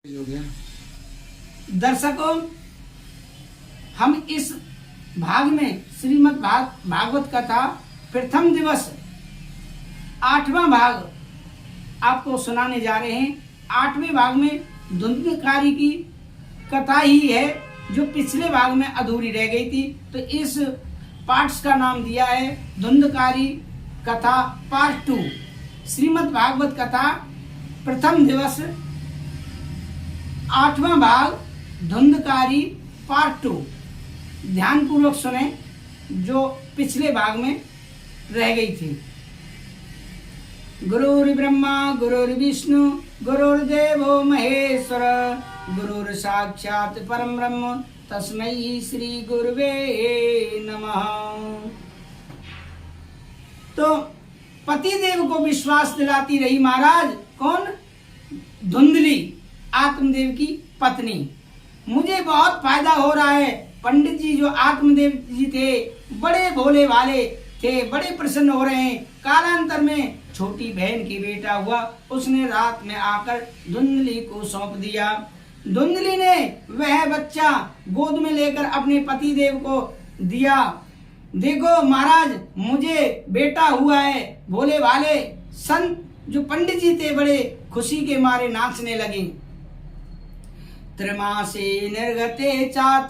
हो गया। दर्शकों, हम इस भाग में श्रीमद् भागवत कथा प्रथम दिवस 8वां भाग आपको सुनाने जा रहे हैं। 8वें भाग में धुंधकारी की कथा ही है जो पिछले भाग में अधूरी रह गई थी, तो इस पार्ट्स का नाम दिया है धुंधकारी कथा पार्ट 2। श्रीमद् भागवत कथा प्रथम दिवस 8वां भाग धुंधकारी पार्ट 2। ध्यान पूर्वक सुने जो पिछले भाग में रह गई थी। गुरुर्ब्रह्मा गुरुर्विष्णु गुरुर्देवो महेश्वर गुरुर साक्षात परम ब्रह्म तस्मै श्री गुरुवे नमः। तो पतिदेव को विश्वास दिलाती रही महाराज। कौन? धुंधली, आत्मदेव की पत्नी। मुझे बहुत फायदा हो रहा है। पंडित जी जो आत्मदेव जी थे बड़े भोले वाले थे, बड़े प्रसन्न हो रहे हैं। कालांतर में छोटी बहन की बेटा हुआ, उसने रात में आकर धुंधली को सौंप दिया। धुंधली ने वह बच्चा गोद में लेकर अपने पतिदेव को दिया। देखो महाराज, मुझे बेटा हुआ है। भोले वाले संत जो पंडित जी थे बड़े खुशी के मारे नाचने लगे। त्रिमासे निर्गते चात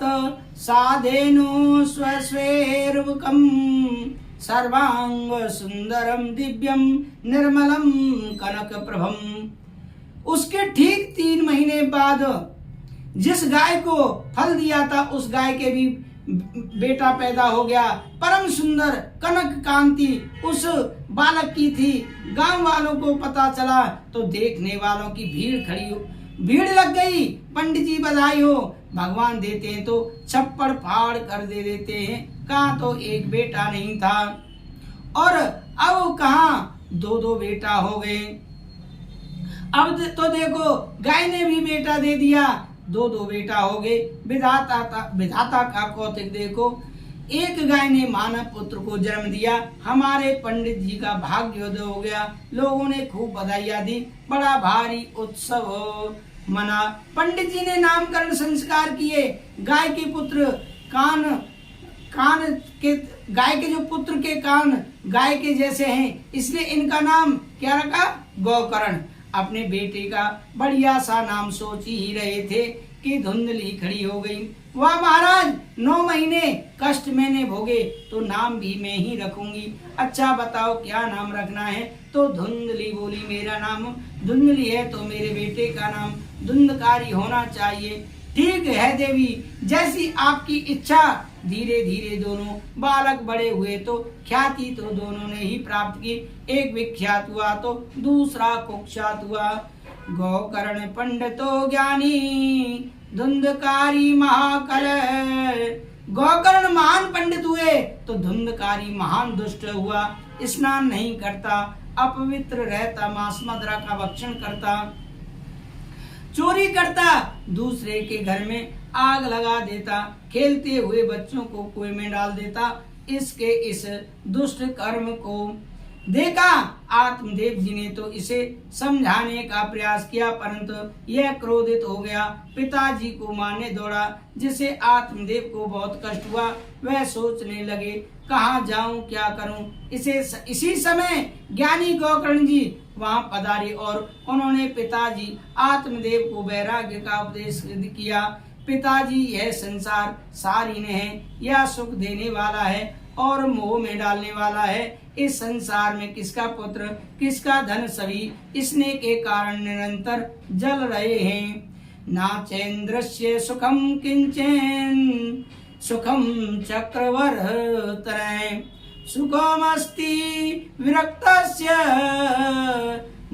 साधेनु स्वस्वेरुकम सर्वांग सुंदरम दिव्यम निर्मलम कनक प्रभम। उसके ठीक 3 महीने बाद जिस गाय को फल दिया था उस गाय के भी बेटा पैदा हो गया। परम सुंदर कनक कांति उस बालक की थी। गांव वालों को पता चला तो देखने वालों की भीड़ लग गई। पंडित जी बधाई हो, भगवान देते हैं तो छप्पड़ फाड़ कर दे देते हैं। कहाँ तो एक बेटा नहीं था और अब कहाँ 2 बेटा हो गए। अब तो देखो गाय ने भी बेटा दे दिया, 2 बेटा हो गए। विधाता का कौतुक देखो, एक गाय ने मानव पुत्र को जन्म दिया। हमारे पंडित जी का भाग्योदय हो गया। लोगों ने खूब बधाइयां दी, बड़ा भारी उत्सव मना। पंडित जी ने नामकरण संस्कार किए। गाय के पुत्र कान के गाय के जो पुत्र के कान गाय के जैसे हैं, इसलिए इनका नाम क्या रखा? गौकर्ण। अपने बेटे का बढ़िया सा नाम सोच ही रहे थे कि धुंधली खड़ी हो गई। वाह महाराज, 9 महीने कष्ट मैंने भोगे तो नाम भी मैं ही रखूंगी। अच्छा बताओ क्या नाम रखना है? तो धुंधली बोली, मेरा नाम धुंधली है तो मेरे बेटे का नाम धुंधकारी होना चाहिए। ठीक है देवी, जैसी आपकी इच्छा। धीरे धीरे दोनों बालक बड़े हुए तो ख्याति तो दोनों ने ही प्राप्त की। एक विख्यात हुआ तो दूसरा कुख्यात हुआ। गौकर्ण पंडितो ज्ञानी धुंधकारी महाकल। गौकर्ण महान पंडित हुए तो धुंधकारी महान दुष्ट हुआ। स्नान नहीं करता, अपवित्र रहता, मांस मदिरा का भक्षण करता, चोरी करता, दूसरे के घर में आग लगा देता, खेलते हुए बच्चों को कुएं में डाल देता। इसके इस दुष्ट कर्म को देखा आत्मदेव जी ने तो इसे समझाने का प्रयास किया, परंतु यह क्रोधित हो गया। पिताजी को मारने दौड़ा, जिसे आत्मदेव को बहुत कष्ट हुआ। वह सोचने लगे कहाँ जाऊं, क्या करूं। इसी समय ज्ञानी गौकर्ण जी वहां पधारे और उन्होंने पिताजी आत्मदेव को वैराग्य का उपदेश किया। पिताजी, यह संसार सारीन है, यह सुख देने वाला है और मोह में डालने वाला है। इस संसार में किसका पुत्र किसका धन सभी इसने के कारण निरंतर जल रहे हैं। नाचेन्द्रस्य सुखम किंचन सुखम चक्रवर्तय सुखमस्ति विरक्तस्य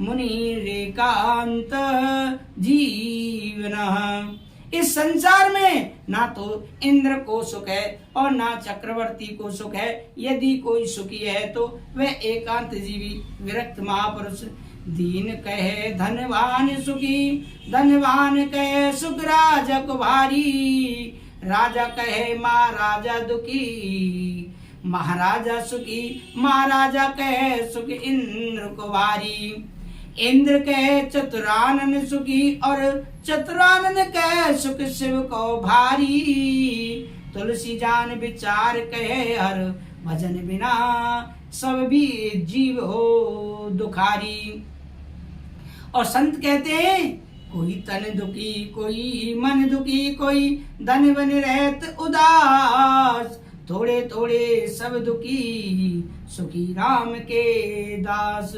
मुनिरेकांत जीवनः। इस संसार में ना तो इंद्र को सुख है और ना चक्रवर्ती को सुख है। यदि कोई सुखी है तो वह एकांत जीवी विरक्त महापुरुष। दीन कहे धनवान सुखी, धनवान कहे सुख राजा को भारी, राजा कहे महाराजा दुखी, महाराजा सुखी, महाराजा कहे सुख इंद्र को भारी। इंद्र कहे चतुरानन सुखी और चतुरानन कहे सुख शिव को भारी। तुलसी जान विचार कहे हर भजन बिना सब भी जीव हो दुखारी। और संत कहते हैं कोई तन दुखी कोई मन दुखी कोई धन बन रहत उदास। थोड़े थोड़े सब दुखी सुखी राम के दास।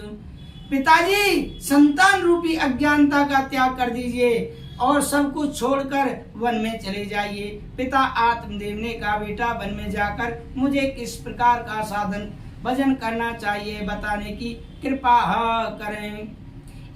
पिताजी संतान रूपी अज्ञानता का त्याग कर दीजिए और सब कुछ छोड़कर वन में चले जाइए। पिता आत्मदेव ने कहा बेटा वन में जाकर मुझे किस प्रकार का साधन भजन करना चाहिए बताने की कृपा करें।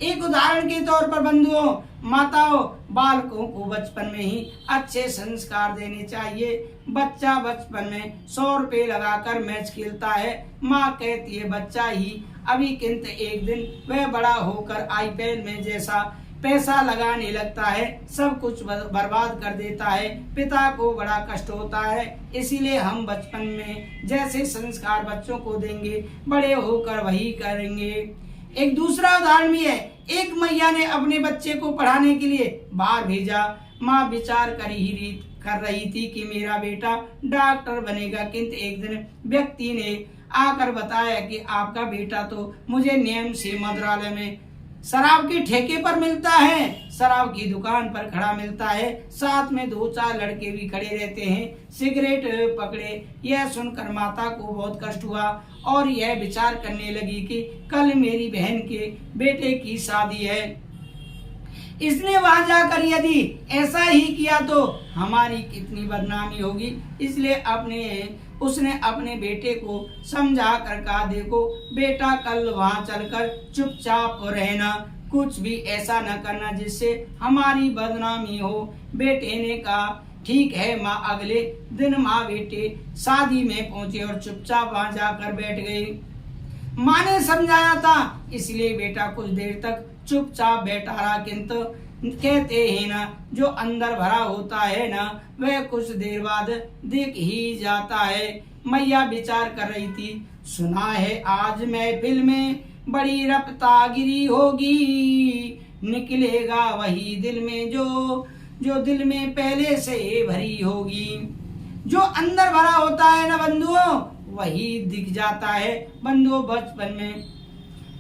एक उदाहरण के तौर पर बंधुओं माताओं बालकों को बचपन में ही अच्छे संस्कार देने चाहिए। बच्चा बचपन में 100 रुपये लगाकर मैच खेलता है। माँ कहती है बच्चा ही अभी, किंतु एक दिन वह बड़ा होकर आईपीएल में जैसा पैसा लगाने लगता है, सब कुछ बर्बाद कर देता है। पिता को बड़ा कष्ट होता है। इसीलिए हम बचपन में जैसे संस्कार बच्चों को देंगे बड़े होकर वही करेंगे। एक दूसरा उदाहरण भी है। एक मैया ने अपने बच्चे को पढ़ाने के लिए बाहर भेजा। माँ विचार कर रही थी कि मेरा बेटा डॉक्टर बनेगा, किंतु एक दिन व्यक्ति ने आकर बताया कि आपका बेटा तो मुझे नियम से मंत्रालय में शराब के ठेके पर मिलता है, शराब की दुकान पर खड़ा मिलता है, साथ में 2-4 लड़के भी खड़े रहते हैं, सिगरेट पकड़े। यह सुनकर माता को बहुत कष्ट हुआ और यह विचार करने लगी कि कल मेरी बहन के बेटे की शादी है, इसने वहां जाकर यदि ऐसा ही किया तो हमारी कितनी बदनामी होगी। इसलिए उसने अपने बेटे को समझा कर कहा देखो बेटा कल वहां चलकर चुपचाप रहना, कुछ भी ऐसा न करना जिससे हमारी बदनामी हो। बेटे ने कहा ठीक है माँ। अगले दिन माँ बेटे शादी में पहुंचे और चुपचाप वहां जाकर बैठ गए। माँ ने समझाया था इसलिए बेटा कुछ देर तक चुपचाप बैठा रहा, किंतु कहते हैं ना जो अंदर भरा होता है ना वह कुछ देर बाद दिख ही जाता है। मैया विचार कर रही थी सुना है आज महफिल में बड़ी रफ्तागिरी होगी, निकलेगा वही दिल में जो दिल में पहले से भरी होगी। जो अंदर भरा होता है ना बंधुओं वही दिख जाता है। बंधुओं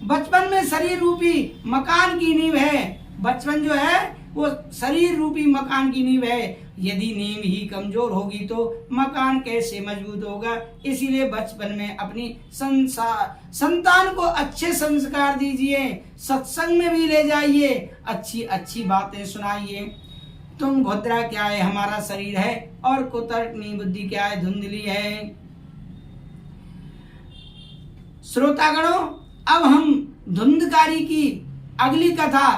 बचपन में शरीर रूपी मकान की नींव है। बचपन जो है वो शरीर रूपी मकान की नींव है। यदि नींव ही कमजोर होगी तो मकान कैसे मजबूत होगा। इसीलिए बचपन में अपनी संतान को अच्छे संस्कार दीजिए, सत्संग में भी ले जाइए, अच्छी अच्छी बातें सुनाइए। तुम भद्रा क्या है हमारा शरीर है और कुतर्कनी बुद्धि क्या है धुंधली है। श्रोतागणों अब हम धुंधकारी की अगली कथा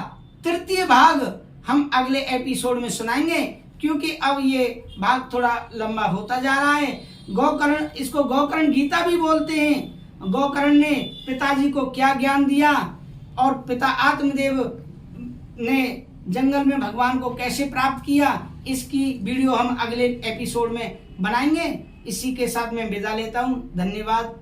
तृतीय भाग हम अगले एपिसोड में सुनाएंगे, क्योंकि अब ये भाग थोड़ा लंबा होता जा रहा है। गोकर्ण, इसको गोकर्ण गीता भी बोलते हैं। गोकर्ण ने पिताजी को क्या ज्ञान दिया और पिता आत्मदेव ने जंगल में भगवान को कैसे प्राप्त किया, इसकी वीडियो हम अगले एपिसोड में बनाएंगे। इसी के साथ मैं विदा लेता हूँ। धन्यवाद।